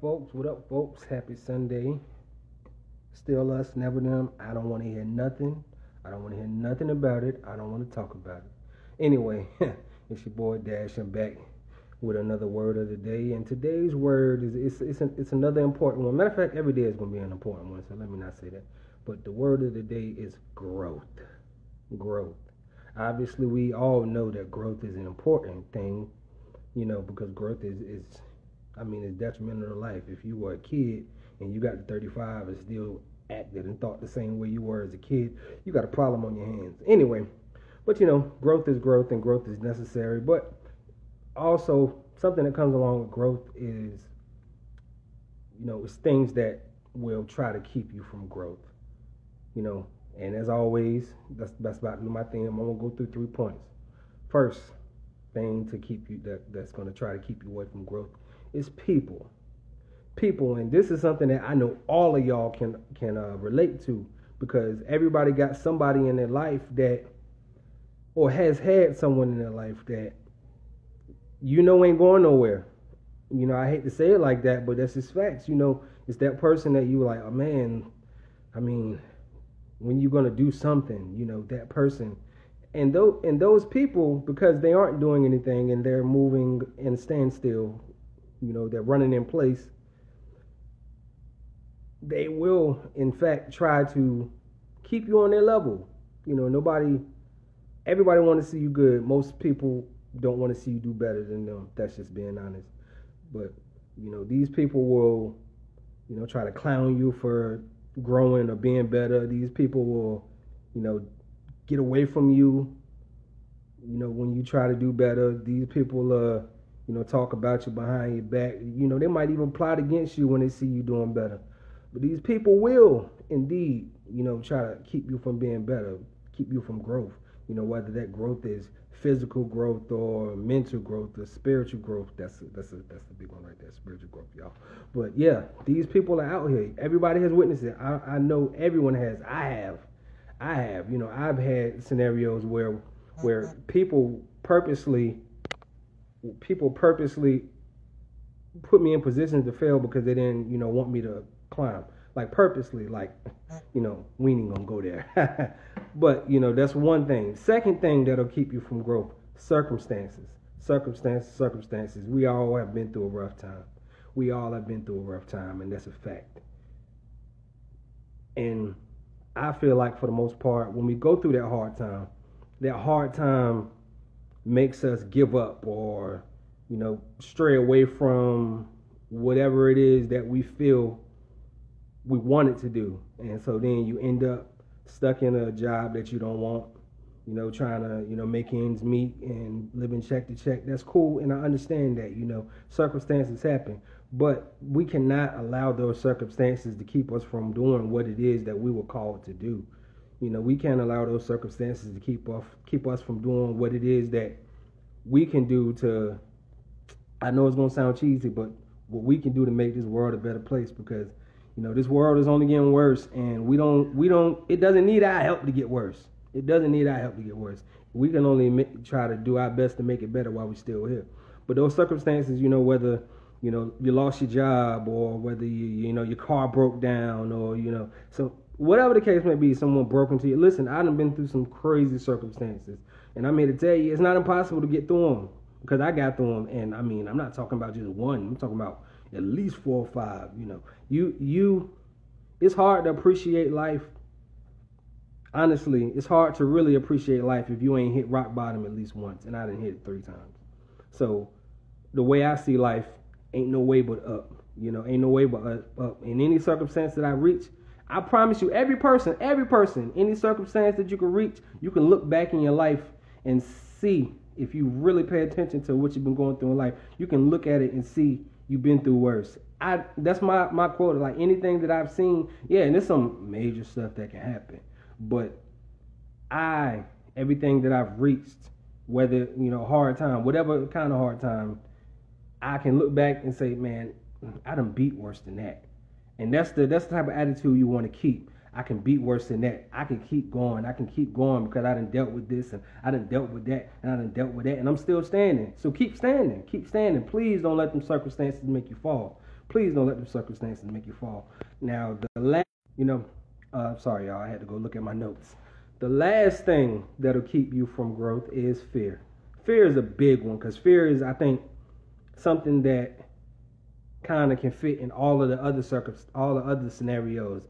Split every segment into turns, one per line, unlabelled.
Folks, what up, folks? Happy Sunday. Still us, never them. I don't want to hear nothing. I don't want to hear nothing about it. I don't want to talk about it. Anyway, it's your boy Dash. I'm back with another word of the day. And today's word is another important one. Matter of fact, every day is going to be an important one, so let me not say that. But the word of the day is growth. Growth. Obviously, we all know that growth is an important thing, because growth is it's detrimental to life. If you were a kid and you got to 35 and still acted and thought the same way you were as a kid, you got a problem on your hands. Anyway, but growth is growth and growth is necessary. But also, something that comes along with growth is, it's things that will try to keep you from growth. And as always, that's about my thing. I'm gonna go through 3 points. First thing to keep you that's gonna try to keep you away from growth is people. People, and this is something that I know all of y'all can relate to, because everybody got somebody in their life that, or has had someone in their life that ain't going nowhere. I hate to say it like that, but that's just facts. It's that person that you like, oh man, when you gonna do something, that person. And those people, because they aren't doing anything and they're moving in standstill, they're running in place, they will in fact try to keep you on their level. Everybody want to see you good. Most people don't want to see you do better than them. That's just being honest. But these people will try to clown you for growing or being better. These people will get away from you when you try to do better. These people talk about you behind your back. They might even plot against you when they see you doing better. But these people will indeed try to keep you from being better, keep you from growth. Whether that growth is physical growth or mental growth or spiritual growth. That's the big one right there, spiritual growth, y'all. But yeah, these people are out here. Everybody has witnessed it. I know everyone has. I have. I've had scenarios where people purposely put me in positions to fail because they didn't want me to climb. Like purposely, like, we ain't gonna go there. But, that's one thing. Second thing that'll keep you from growth, circumstances. We all have been through a rough time. And that's a fact. And I feel like for the most part, when we go through that hard time makes us give up or, stray away from whatever it is that we feel we wanted to do. And so then you end up stuck in a job that you don't want, trying to, make ends meet and living check to check. That's cool. And I understand that, circumstances happen, but we cannot allow those circumstances to keep us from doing what it is that we were called to do. We can't allow those circumstances to keep us from doing what it is that we can do to, I know it's going to sound cheesy, but what we can do to make this world a better place, because this world is only getting worse, and it doesn't need our help to get worse. We can only try to do our best to make it better while we're still here. But those circumstances, whether, you lost your job, or whether your car broke down, or, so whatever the case may be, someone broke into you. Listen, I done been through some crazy circumstances, and I'm here to tell you, it's not impossible to get through them, because I got through them. And I'm not talking about just one. I'm talking about at least 4 or 5. It's hard to appreciate life. Honestly, it's hard to really appreciate life if you ain't hit rock bottom at least once, and I done hit it 3 times. So the way I see life, ain't no way but up. Ain't no way but up. In any circumstance that I reach, I promise you, every person, any circumstance that you can reach, you can look back in your life and see, if you really pay attention to what you've been going through in life, you can look at it and see you've been through worse. That's my quote. Like, anything that I've seen, yeah, and there's some major stuff that can happen, but everything that I've reached, whether hard time, whatever kind of hard time, I can look back and say, man, I done beat worse than that. And that's the type of attitude you want to keep. I can beat worse than that. I can keep going. Because I done dealt with this, and I done dealt with that, and I done dealt with that, and I'm still standing. So keep standing. Please don't let them circumstances make you fall. Please don't let the circumstances make you fall. Now, the last, sorry, y'all, I had to go look at my notes. The last thing that'll keep you from growth is fear. Fear is a big one, because fear is, I think, something that kind of can fit in all of the other all the other scenarios.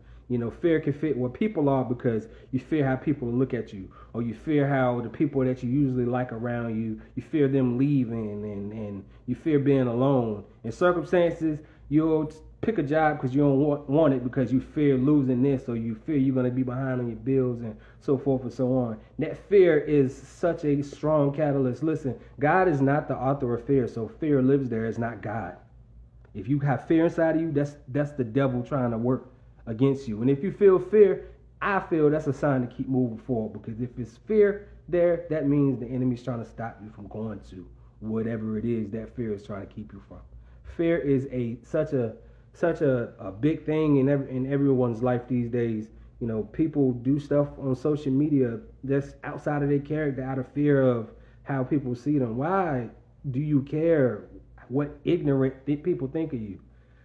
Fear can fit where people are because you fear how people look at you, or you fear how the people that you usually like around you, you fear them leaving, and you fear being alone. In circumstances, you'll pick a job because you don't want it because you fear losing this, or you fear you're going to be behind on your bills, and so forth and so on. That fear is such a strong catalyst. Listen, God is not the author of fear, so fear lives there. It's not God. If you have fear inside of you, that's the devil trying to work against you. And if you feel fear, I feel that's a sign to keep moving forward, because if it's fear there, that means the enemy's trying to stop you from going to whatever it is that fear is trying to keep you from. Fear is such a big thing in everyone's life these days. People do stuff on social media that's outside of their character out of fear of how people see them. Why do you care what ignorant people think of you?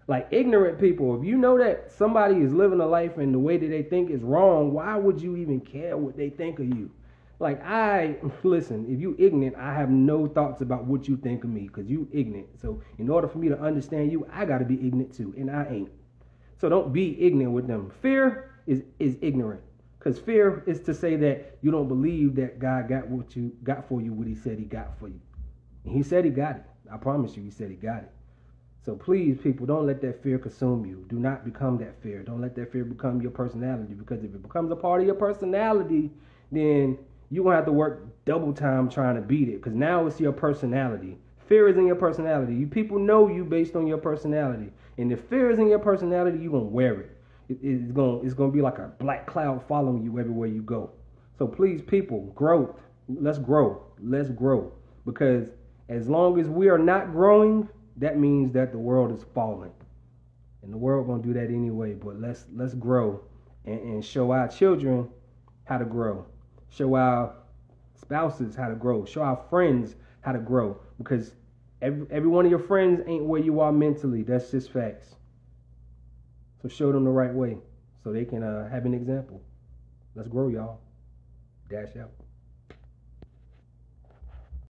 Like, ignorant people, if you know that somebody is living a life and the way that they think is wrong, why would you even care what they think of you? Like, listen, if you ignorant, I have no thoughts about what you think of me, because you ignorant. So in order for me to understand you, I got to be ignorant too, and I ain't. So don't be ignorant with them. Fear is ignorant, because fear is to say that you don't believe that God got what you got for you, what he said he got for you. And he said he got it. I promise you, he said he got it. So please, people, don't let that fear consume you. Do not become that fear. Don't let that fear become your personality, because if it becomes a part of your personality, then you're going to have to work double time trying to beat it, because now it's your personality. Fear is in your personality. You people know you based on your personality. And if fear is in your personality, you're going to wear it. It's going to be like a black cloud following you everywhere you go. So please, people, growth. Let's grow. Let's grow. Because as long as we are not growing, that means that the world is falling. And the world going to do that anyway. But let's grow and show our children how to grow. Show our spouses how to grow. Show our friends how to grow. Because every one of your friends ain't where you are mentally. That's just facts. So show them the right way so they can have an example. Let's grow, y'all. Dash out.